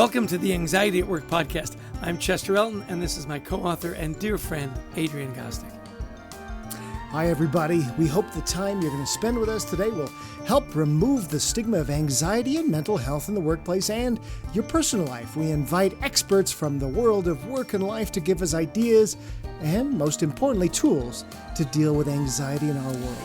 Welcome to the Anxiety at Work podcast. I'm Chester Elton, and this is my co-author and dear friend, Adrian Gostick. Hi, everybody. We hope the time you're going to spend with us today will help remove the stigma of anxiety and mental health in the workplace and your personal life. We invite experts from the world of work and life to give us ideas and, most importantly, tools to deal with anxiety in our world.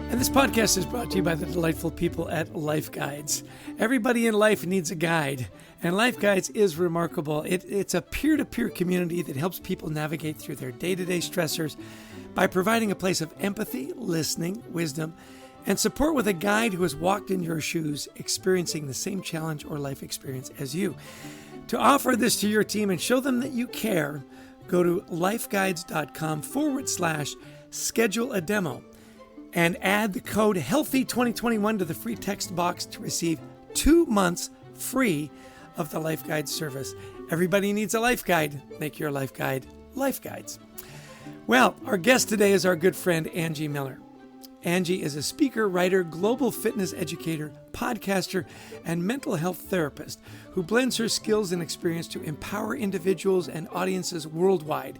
And this podcast is brought to you by the delightful people at Life Guides. Everybody in life needs a guide, and Life Guides is remarkable. It's a peer-to-peer community that helps people navigate through their day-to-day stressors by providing a place of empathy, listening, wisdom, and support with a guide who has walked in your shoes, experiencing the same challenge or life experience as you. To offer this to your team and show them that you care, go to lifeguides.com/schedule a demo. And add the code HEALTHY2021 to the free text box to receive 2 months free of the Life Guide service. Everybody needs a life guide. Make your life guide Life Guides. Well, our guest today is our good friend Angie Miller. Angie is a speaker, writer, global fitness educator, podcaster, and mental health therapist who blends her skills and experience to empower individuals and audiences worldwide,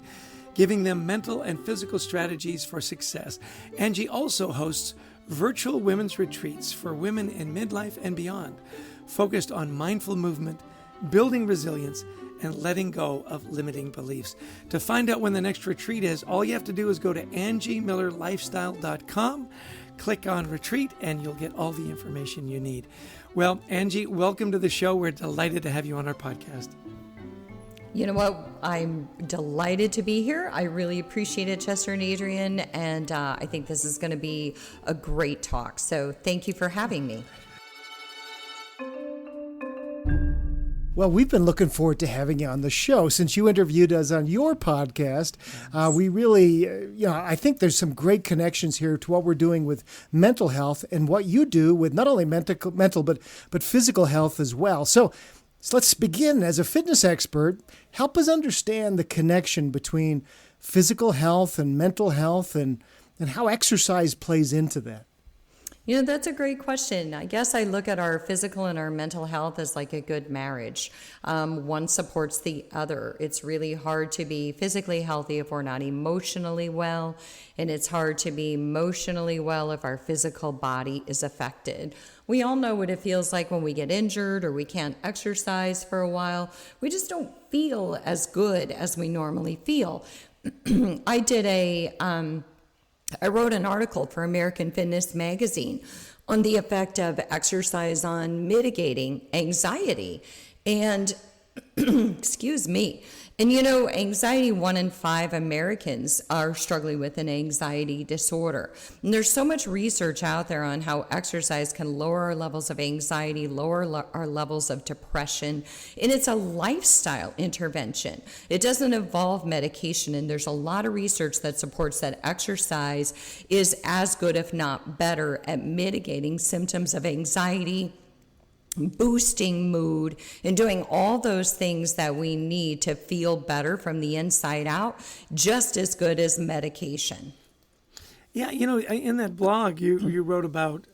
giving them mental and physical strategies for success. Angie also hosts virtual women's retreats for women in midlife and beyond, focused on mindful movement, building resilience, and letting go of limiting beliefs. To find out when the next retreat is, all you have to do is go to angiemillerlifestyle.com, click on retreat, and you'll get all the information you need. Well, Angie, welcome to the show. We're delighted to have you on our podcast. You know what? I'm delighted to be here. I really appreciate it, Chester and Adrian, and I think this is going to be a great talk. So thank you for having me. Well, we've been looking forward to having you on the show since you interviewed us on your podcast. We really, I think there's some great connections here to what we're doing with mental health and what you do with not only mental but physical health as well. So let's begin. As a fitness expert, help us understand the connection between physical health and mental health and how exercise plays into that. You know, that's a great question. I guess I look at our physical and our mental health as like a good marriage. One supports the other. It's really hard to be physically healthy if we're not emotionally well, and it's hard to be emotionally well if our physical body is affected. We all know what it feels like when we get injured or we can't exercise for a while. We just don't feel as good as we normally feel. I wrote an article for American Fitness Magazine on the effect of exercise on mitigating anxiety. And, excuse me, and anxiety, 1 in 5 Americans are struggling with an anxiety disorder. And there's so much research out there on how exercise can lower our levels of anxiety, lower our levels of depression. And it's a lifestyle intervention. It doesn't involve medication. And there's a lot of research that supports that exercise is as good, if not better, at mitigating symptoms of anxiety, boosting mood, and doing all those things that we need to feel better from the inside out, just as good as medication. Yeah, in that blog, you wrote about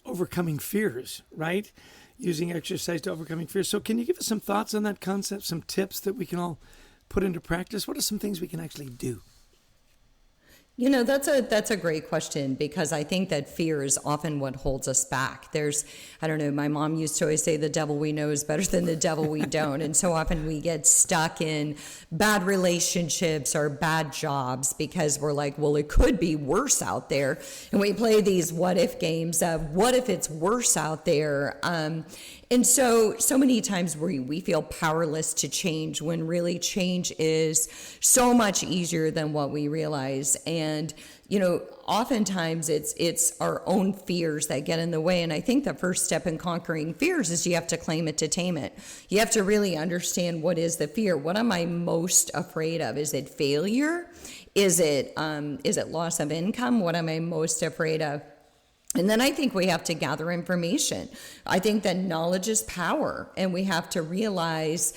overcoming fears, right? Using exercise to overcoming fears. So can you give us some thoughts on that concept, some tips that we can all put into practice? What are some things we can actually do? That's a great question, because I think that fear is often what holds us back. My mom used to always say the devil we know is better than the devil we don't. And so often we get stuck in bad relationships or bad jobs because we're like, well, it could be worse out there. And we play these what if games of what if it's worse out there? And so many times we feel powerless to change when really change is so much easier than what we realize. And, oftentimes it's our own fears that get in the way. And I think the first step in conquering fears is you have to claim it to tame it. You have to really understand, what is the fear? What am I most afraid of? Is it failure? Is it loss of income? What am I most afraid of? And then I think we have to gather information. I think that knowledge is power, and we have to realize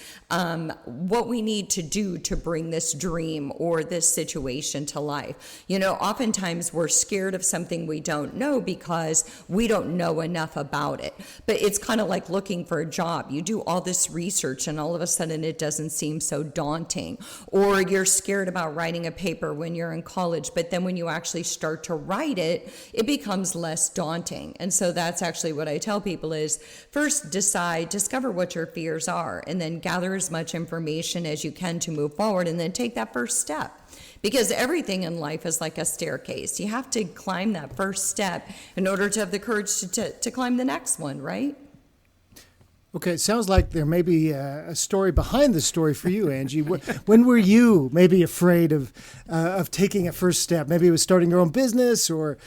what we need to do to bring this dream or this situation to life. Oftentimes we're scared of something we don't know because we don't know enough about it. But it's kind of like looking for a job. You do all this research and all of a sudden it doesn't seem so daunting. Or you're scared about writing a paper when you're in college, but then when you actually start to write it, it becomes less daunting. And so that's actually what I tell people is first discover what your fears are, and then gather as much information as you can to move forward, and then take that first step. Because everything in life is like a staircase. You have to climb that first step in order to have the courage to climb the next one, right? Okay, it sounds like there may be a story behind the story for you, Angie. When were you maybe afraid of taking a first step? Maybe it was starting your own business or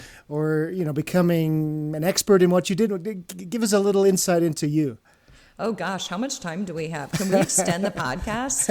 becoming an expert in what you did. Give us a little insight into you. Oh gosh, how much time do we have? Can we extend the podcast?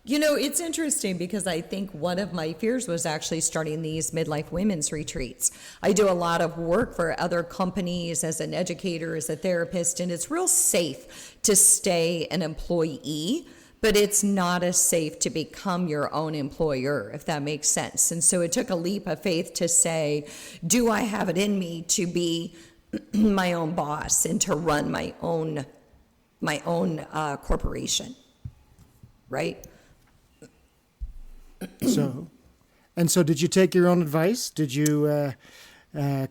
It's interesting because I think one of my fears was actually starting these midlife women's retreats. I do a lot of work for other companies as an educator, as a therapist, and it's real safe to stay an employee, but it's not as safe to become your own employer, if that makes sense. And so it took a leap of faith to say, do I have it in me to be my own boss and to run my own corporation, right? So did you take your own advice? Did you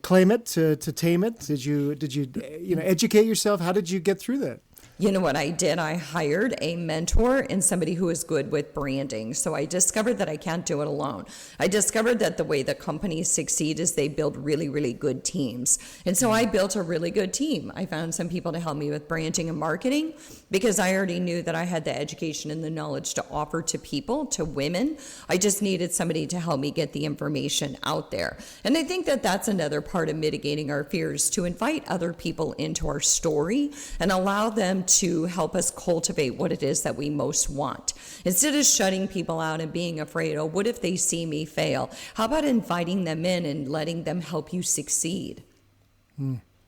claim it to tame it? Did you educate yourself? How did you get through that? You know what I did? I hired a mentor and somebody who is good with branding. So I discovered that I can't do it alone. I discovered that the way that companies succeed is they build really, really good teams. And so I built a really good team. I found some people to help me with branding and marketing because I already knew that I had the education and the knowledge to offer to people, to women. I just needed somebody to help me get the information out there. And I think that that's another part of mitigating our fears, to invite other people into our story and allow them to help us cultivate what it is that we most want. Instead of shutting people out and being afraid, oh, what if they see me fail? How about inviting them in and letting them help you succeed?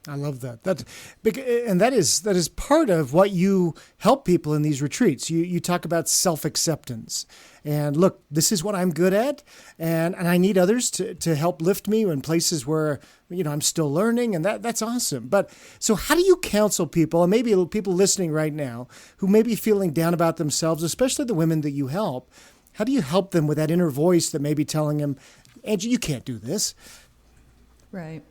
I love that. That is part of what you help people in these retreats. You talk about self-acceptance. And look, this is what I'm good at, and I need others to help lift me in places where I'm still learning, and that's awesome. But so how do you counsel people, and maybe people listening right now who may be feeling down about themselves, especially the women that you help? How do you help them with that inner voice that may be telling them, Angie, you can't do this? Right.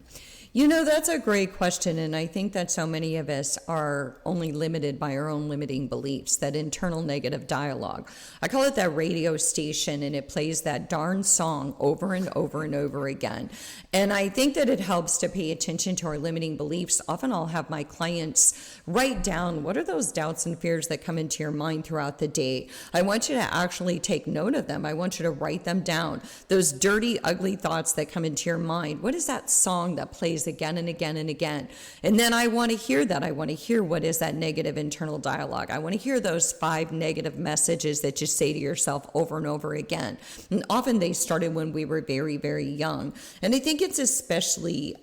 That's a great question, and I think that so many of us are only limited by our own limiting beliefs, that internal negative dialogue. I call it that radio station, and it plays that darn song over and over and over again. And I think that it helps to pay attention to our limiting beliefs. Often I'll have my clients write down, what are those doubts and fears that come into your mind throughout the day? I want you to actually take note of them. I want you to write them down. Those dirty, ugly thoughts that come into your mind. What is that song that plays again and again and again? And then I want to hear that. I want to hear what is that negative internal dialogue. I want to hear those 5 negative messages that you say to yourself over and over again. And often they started when we were very, very young. And I think it's especially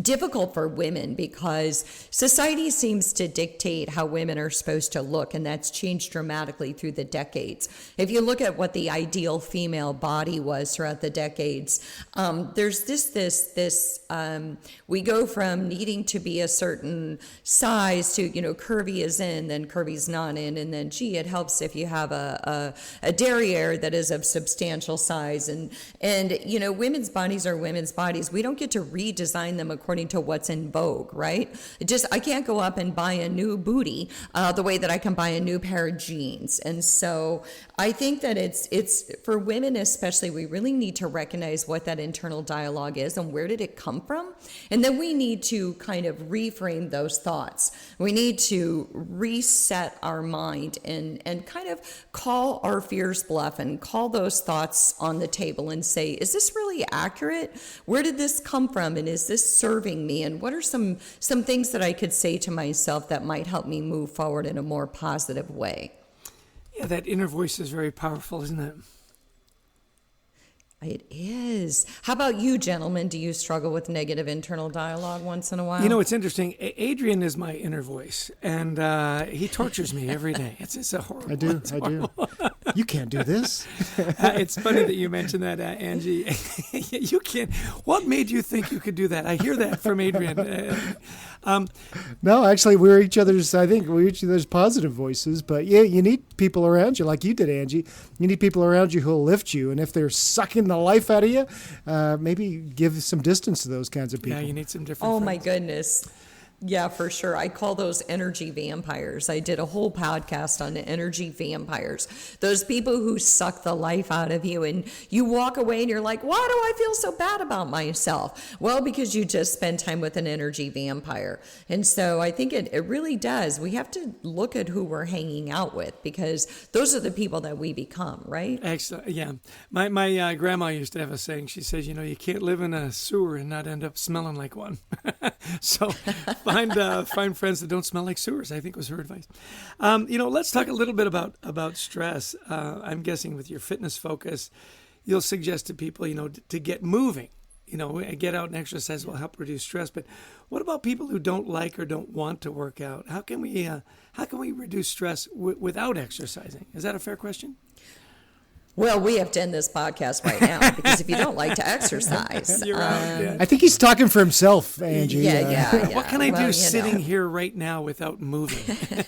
difficult for women because society seems to dictate how women are supposed to look, and that's changed dramatically through the decades. If you look at what the ideal female body was throughout the decades, there's this we go from needing to be a certain size to, curvy is in, then curvy's not in, and then, it helps if you have a derriere that is of substantial size, and women's bodies are women's bodies. We don't get to redesign them according to what's in vogue, right? I can't go up and buy a new booty the way that I can buy a new pair of jeans. And so I think that it's for women especially, we really need to recognize what that internal dialogue is and where did it come from. And then we need to kind of reframe those thoughts. We need to reset our mind and kind of call our fears bluff and call those thoughts on the table and say, is this really accurate? Where did this come from? And is this serving me? And what are some things that I could say to myself that might help me move forward in a more positive way? Yeah, that inner voice is very powerful, isn't it? It is. How about you, gentlemen? Do you struggle with negative internal dialogue once in a while? You know, it's interesting. Adrian is my inner voice, and he tortures me every day. It's a horrible. I do. You can't do this. It's funny that you mentioned that, Angie. You can't. What made you think you could do that? I hear that from Adrian. No, actually, we're each other's. I think we're each other's positive voices. But yeah, you need people around you, like you did, Angie. You need people around you who'll lift you, and if they're sucking the life out of you, maybe give some distance to those kinds of people. Yeah, you need some different. Oh friends. my goodness. Yeah, for sure. I call those energy vampires. I did a whole podcast on the energy vampires. Those people who suck the life out of you, and you walk away and you're like, why do I feel so bad about myself? Well, because you just spend time with an energy vampire. And so I think it really does. We have to look at who we're hanging out with, because those are the people that we become, right? Excellent. Yeah. My grandma used to have a saying. She says, you can't live in a sewer and not end up smelling like one. So find friends that don't smell like sewers, I think was her advice. Let's talk a little bit about stress. I'm guessing with your fitness focus, you'll suggest to people, to get moving. Get out and exercise will help reduce stress. But what about people who don't like or don't want to work out? How can we reduce stress without exercising? Is that a fair question? Well, we have to end this podcast right now, because if you don't like to exercise. You're right. Yeah. I think he's talking for himself, Angie. Yeah. What can I do sitting here right now without moving?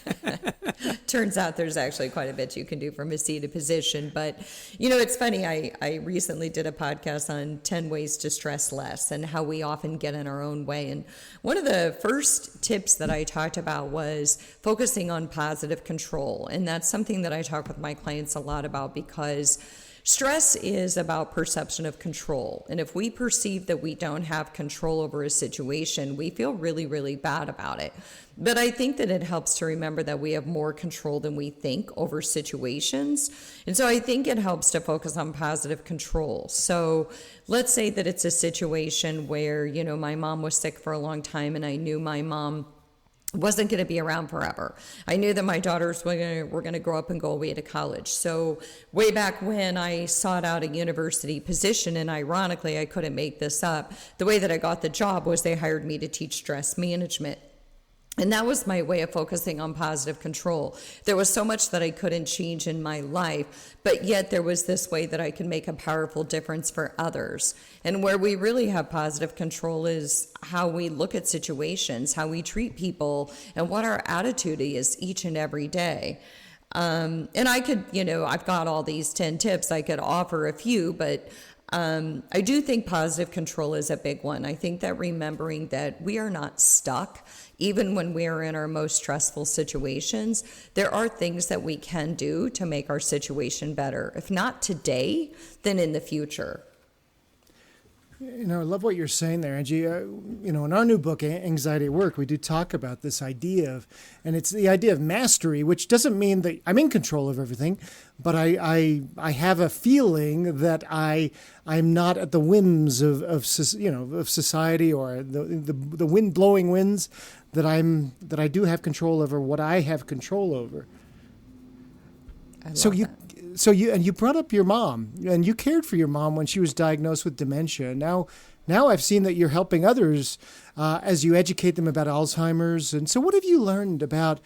Turns out there's actually quite a bit you can do from a seated position. But, it's funny. I recently did a podcast on 10 ways to stress less and how we often get in our own way. And one of the first tips that I talked about was focusing on positive control. And that's something that I talk with my clients a lot about, because stress is about perception of control. And if we perceive that we don't have control over a situation, we feel really, really bad about it. But I think that it helps to remember that we have more control than we think over situations. And so I think it helps to focus on positive control. So let's say that it's a situation where, my mom was sick for a long time, and I knew my mom wasn't going to be around forever. I knew that my daughters were going to grow up and go away to college. So way back when, I sought out a university position, and ironically, I couldn't make this up. The way that I got the job was they hired me to teach stress management. And that was my way of focusing on positive control. There was so much that I couldn't change in my life, but yet there was this way that I could make a powerful difference for others. And where we really have positive control is how we look at situations, how we treat people, and what our attitude is each and every day. And I could, I've got all these 10 tips. I could offer a few, but I do think positive control is a big one. I think that remembering that we are not stuck, even when we are in our most stressful situations, there are things that we can do to make our situation better. If not today, then in the future. I love what you're saying there, Angie. In our new book, Anxiety at Work, we do talk about this idea of, and it's the idea of mastery, which doesn't mean that I'm in control of everything, but I have a feeling that I'm not at the whims of society or the wind blowing winds, that I do have control over what I have control over. So you brought up your mom, and you cared for your mom when she was diagnosed with dementia. Now I've seen that you're helping others as you educate them about Alzheimer's. And so what have you learned about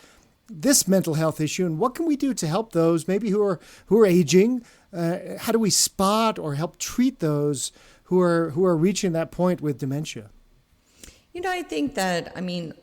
this mental health issue, and what can we do to help those maybe who are aging? How do we spot or help treat those who are reaching that point with dementia? I think that,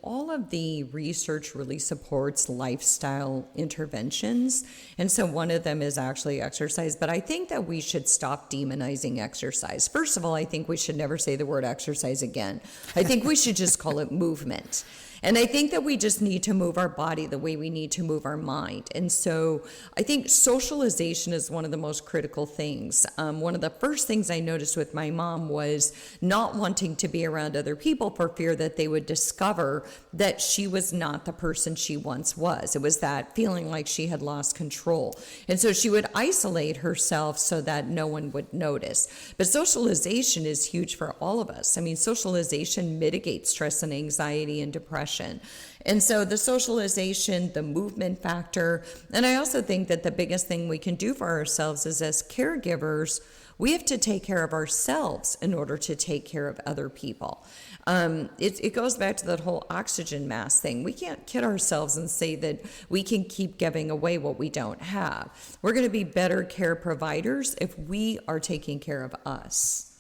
all of the research really supports lifestyle interventions. And so one of them is actually exercise. But I think that we should stop demonizing exercise. First of all, I think we should never say the word exercise again. I think we should just call it movement. And I think that we just need to move our body the way we need to move our mind. And so I think socialization is one of the most critical things. One of the first things I noticed with my mom was not wanting to be around other people for fear that they would discover that she was not the person she once was. It was that feeling like she had lost control. And so she would isolate herself so that no one would notice. But socialization is huge for all of us. Socialization mitigates stress and anxiety and depression. expression. And so the socialization, the movement factor, and I also think that the biggest thing we can do for ourselves is as caregivers, we have to take care of ourselves in order to take care of other people. It goes back to that whole oxygen mask thing. We can't kid ourselves and say that we can keep giving away what we don't have. We're going to be better care providers if we are taking care of us.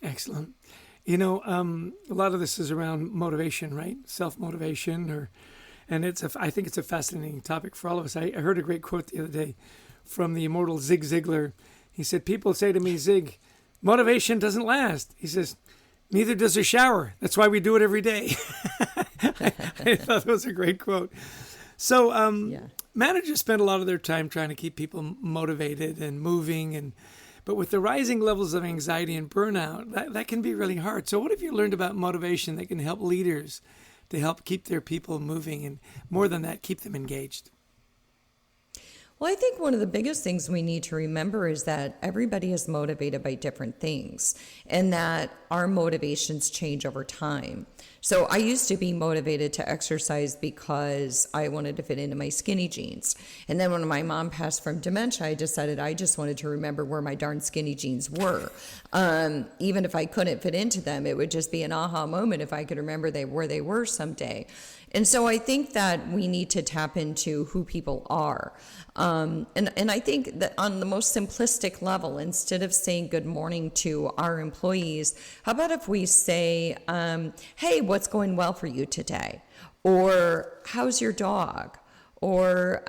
Excellent. You know, a lot of this is around motivation, right? Self-motivation, and I think it's a fascinating topic for all of us. I heard a great quote the other day from the immortal Zig Ziglar. He said, people say to me, Zig, motivation doesn't last. He says, neither does a shower. That's why we do it every day. I thought that was a great quote. So managers spend a lot of their time trying to keep people motivated and moving, but with the rising levels of anxiety and burnout, that can be really hard. So what have you learned about motivation that can help leaders to help keep their people moving, and more than that, keep them engaged? Well, I think one of the biggest things we need to remember is that everybody is motivated by different things, and that our motivations change over time. So I used to be motivated to exercise because I wanted to fit into my skinny jeans. And then when my mom passed from dementia, I decided I just wanted to remember where my darn skinny jeans were. Even if I couldn't fit into them, it would just be an aha moment if I could remember where they were someday. And so I think that we need to tap into who people are. And I think that on the most simplistic level, instead of saying good morning to our employees, how about if we say, hey, what's going well for you today? Or how's your dog? Or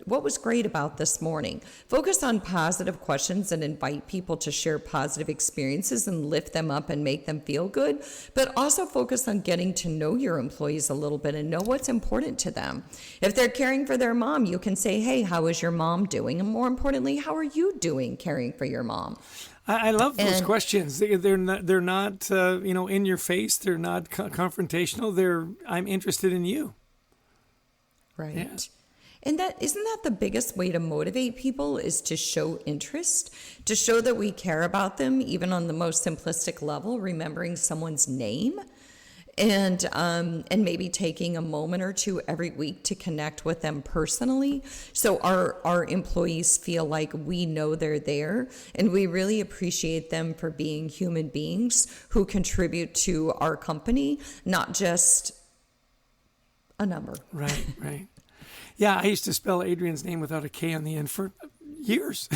what was great about this morning? Focus on positive questions and invite people to share positive experiences and lift them up and make them feel good. But also focus on getting to know your employees a little bit and know what's important to them. If they're caring for their mom, you can say, hey, how is your mom doing? And more importantly, how are you doing caring for your mom? I love those questions. They're not in your face. They're not confrontational. I'm interested in you. Right. Yeah. And isn't that the biggest way to motivate people, is to show interest, to show that we care about them, even on the most simplistic level, remembering someone's name, and maybe taking a moment or two every week to connect with them personally, so our employees feel like we know they're there and we really appreciate them for being human beings who contribute to our company, not just a number. Right. Yeah, I used to spell Adrian's name without a K on the end for years.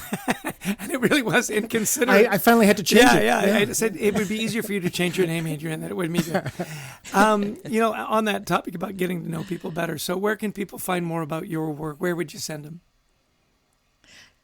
And it really was inconsiderate. I finally had to change it. Yeah. I said it would be easier for you to change your name, Adrian, than it would me to. On that topic about getting to know people better, so where can people find more about your work? Where would you send them?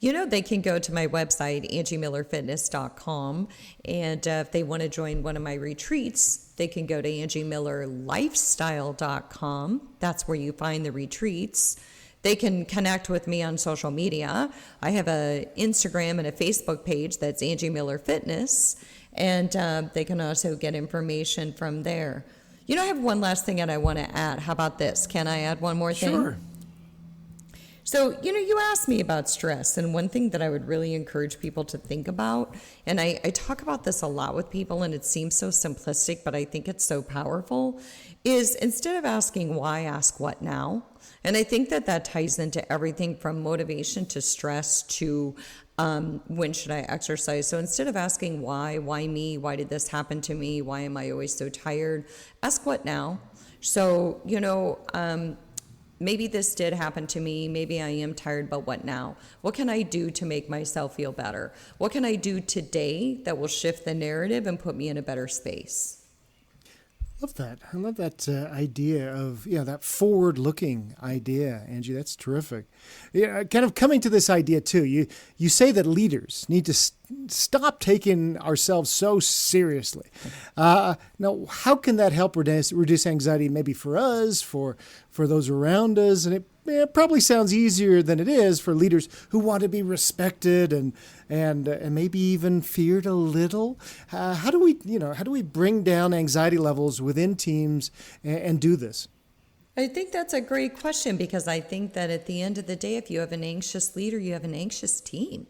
They can go to my website, angiemillerfitness.com, and if they want to join one of my retreats, they can go to angiemillerlifestyle.com. That's where you find the retreats. They can connect with me on social media. I have an Instagram and a Facebook page that's Angie Miller Fitness, and they can also get information from there. I have one last thing that I want to add. How about this? Can I add one more thing? Sure. So, you asked me about stress, and one thing that I would really encourage people to think about, and I talk about this a lot with people, and it seems so simplistic, but I think it's so powerful, is instead of asking why, ask what now. And I think that ties into everything from motivation to stress to when should I exercise. So instead of asking why me, why did this happen to me, why am I always so tired, ask what now. So, maybe this did happen to me. Maybe I am tired, but what now? What can I do to make myself feel better? What can I do today that will shift the narrative and put me in a better space? Love that. I love that idea of, that forward-looking idea, Angie. That's terrific. Yeah, kind of coming to this idea too. You say that leaders need to stop taking ourselves so seriously. Now, how can that help reduce anxiety? Maybe for us, for those around us, and it probably sounds easier than it is for leaders who want to be respected and maybe even feared a little. How do we bring down anxiety levels within teams and do this? I think that's a great question, because I think that at the end of the day, if you have an anxious leader, you have an anxious team,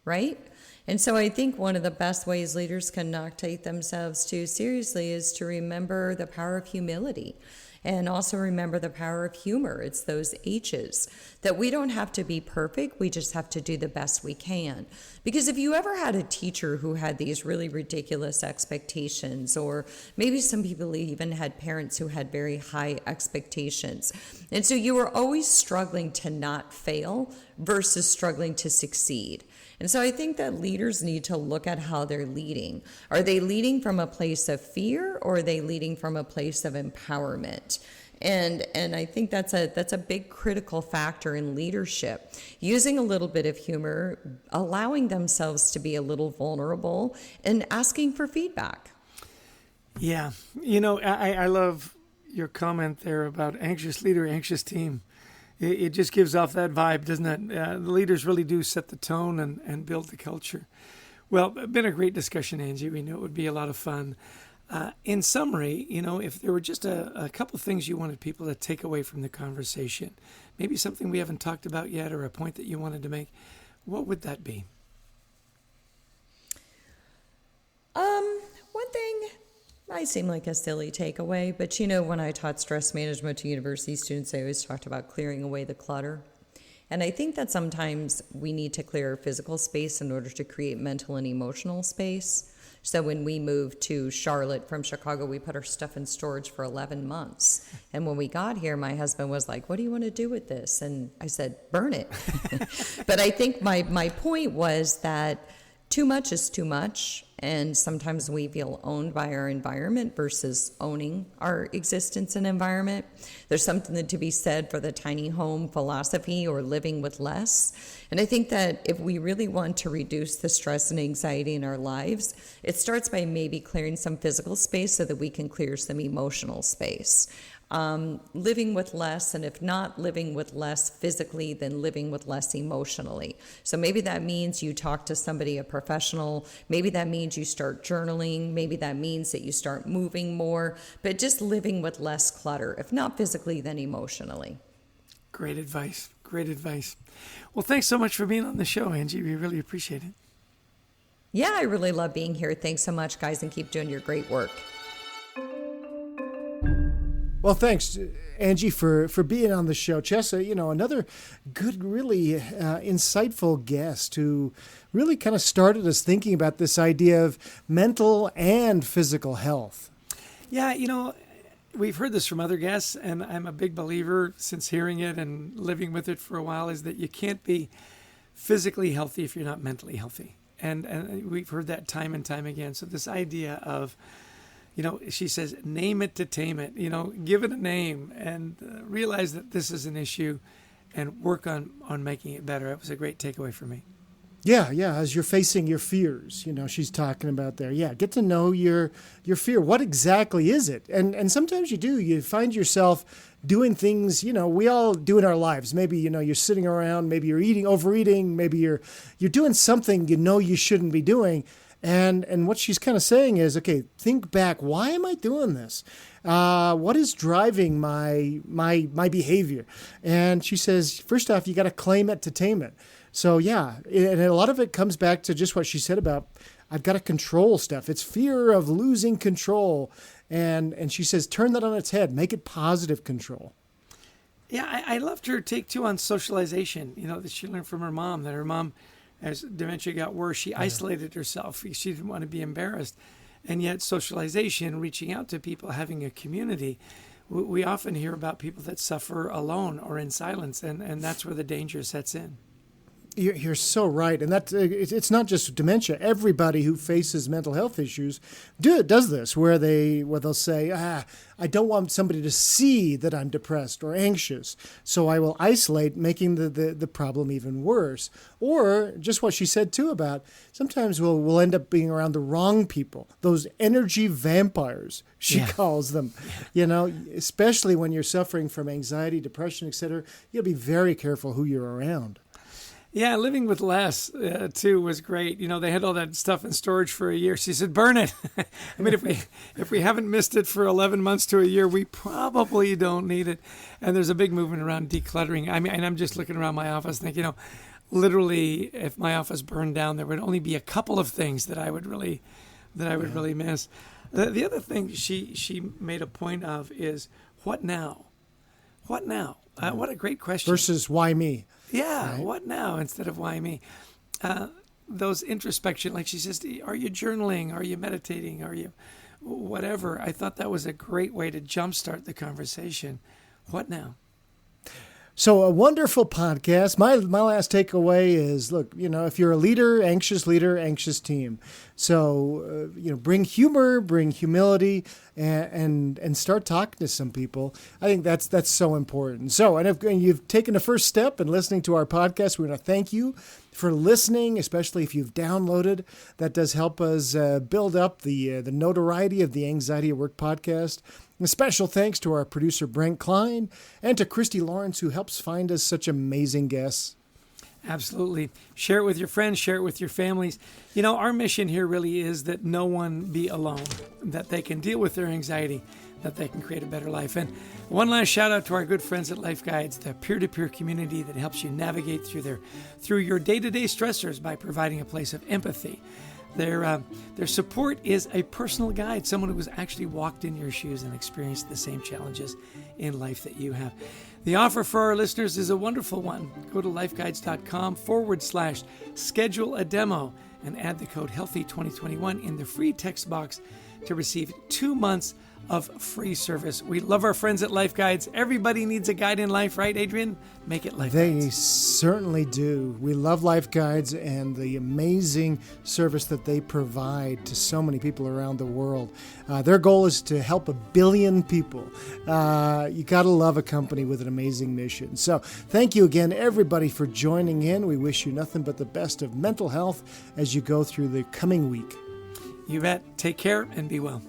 right? And so I think one of the best ways leaders can not take themselves too seriously is to remember the power of humility. And also remember the power of humor. It's those H's, that we don't have to be perfect. We just have to do the best we can. Because if you ever had a teacher who had these really ridiculous expectations, or maybe some people even had parents who had very high expectations, and so you were always struggling to not fail versus struggling to succeed. And so I think that leaders need to look at how they're leading. Are they leading from a place of fear, or are they leading from a place of empowerment? And I think that's a big critical factor in leadership. Using a little bit of humor, allowing themselves to be a little vulnerable, and asking for feedback. Yeah. I love your comment there about anxious leader, anxious team. It just gives off that vibe, doesn't it? The leaders really do set the tone and build the culture. Well, been a great discussion, Angie. We knew it would be a lot of fun. In summary, if there were just a couple things you wanted people to take away from the conversation, maybe something we haven't talked about yet, or a point that you wanted to make, what would that be? One thing might seem like a silly takeaway, but when I taught stress management to university students, I always talked about clearing away the clutter. And I think that sometimes we need to clear our physical space in order to create mental and emotional space. So when we moved to Charlotte from Chicago, we put our stuff in storage for 11 months. And when we got here, my husband was like, "What do you want to do with this?" And I said, "Burn it." But I think my point was that too much is too much, and sometimes we feel owned by our environment versus owning our existence and environment. There's something to be said for the tiny home philosophy, or living with less. And I think that if we really want to reduce the stress and anxiety in our lives, it starts by maybe clearing some physical space so that we can clear some emotional space. Living with less, and if not living with less physically, then living with less emotionally. So maybe that means you talk to somebody, a professional. Maybe that means you start journaling. Maybe that means that you start moving more, but just living with less clutter, if not physically, then emotionally. Great advice. Great advice. Well, thanks so much for being on the show, Angie. We really appreciate it. Yeah, I really love being here. Thanks so much, guys, and keep doing your great work. Well, thanks, Angie, for being on the show. Chessa, another good, really insightful guest who really kind of started us thinking about this idea of mental and physical health. Yeah, we've heard this from other guests, and I'm a big believer since hearing it and living with it for a while, is that you can't be physically healthy if you're not mentally healthy. And we've heard that time and time again. So this idea of, she says, name it to tame it, give it a name, and realize that this is an issue and work on making it better. It was a great takeaway for me. Yeah. As you're facing your fears, she's talking about there. Yeah. Get to know your fear. What exactly is it? And sometimes you find yourself doing things, we all do in our lives. Maybe, you're sitting around, maybe you're overeating, maybe you're doing something you shouldn't be doing. And what she's kind of saying is, okay, think back. Why am I doing this? What is driving my behavior? And she says, first off, you got to claim it to tame it. So yeah, and a lot of it comes back to just what she said about, I've got to control stuff. It's fear of losing control. And she says, turn that on its head, make it positive control. Yeah, I loved her take too on socialization, that she learned from her mom, that her mom, as dementia got worse, she isolated herself. She didn't want to be embarrassed. And yet socialization, reaching out to people, having a community, we often hear about people that suffer alone or in silence, and that's where the danger sets in. You're so right. And that it's not just dementia. Everybody who faces mental health issues does this, where they'll say, I don't want somebody to see that I'm depressed or anxious, so I will isolate, making the problem even worse. Or just what she said too about sometimes we'll end up being around the wrong people, those energy vampires, she calls them. Especially when you're suffering from anxiety, depression, etc. You'll be very careful who you're around. Yeah, living with less, too, was great. They had all that stuff in storage for a year. She said, burn it. I mean, if we haven't missed it for 11 months to a year, we probably don't need it. And there's a big movement around decluttering. I mean, and I'm just looking around my office thinking, literally, if my office burned down, there would only be a couple of things that I would really miss. The other thing she made a point of is, what now? What now? What a great question. Versus why me? Yeah, right? What now instead of why me? Those introspection, like she says, are you journaling? Are you meditating? Are you whatever? I thought that was a great way to jumpstart the conversation. What now? So a wonderful podcast. My last takeaway is, look, if you're a leader, anxious team. So, bring humor, bring humility, and start talking to some people. I think that's so important. So, and if you've taken the first step in listening to our podcast, we want to thank you for listening, especially if you've downloaded. That does help us build up the notoriety of the Anxiety at Work podcast. A special thanks to our producer, Brent Klein, and to Christy Lawrence, who helps find us such amazing guests. Absolutely. Share it with your friends, share it with your families. Our mission here really is that no one be alone, that they can deal with their anxiety, that they can create a better life. And one last shout out to our good friends at Life Guides, the peer-to-peer community that helps you navigate through your day-to-day stressors by providing a place of empathy. Their support is a personal guide, someone who has actually walked in your shoes and experienced the same challenges in life that you have. The offer for our listeners is a wonderful one. Go to lifeguides.com/schedule a demo and add the code HEALTHY2021 in the free text box to receive 2 months of free service. We love our friends at Life Guides. Everybody needs a guide in life, right, Adrian? Make it Life Guides. They certainly do. We love Life Guides and the amazing service that they provide to so many people around the world. Their goal is to help 1 billion people. You got to love a company with an amazing mission. So thank you again, everybody, for joining in. We wish you nothing but the best of mental health as you go through the coming week. You bet. Take care and be well.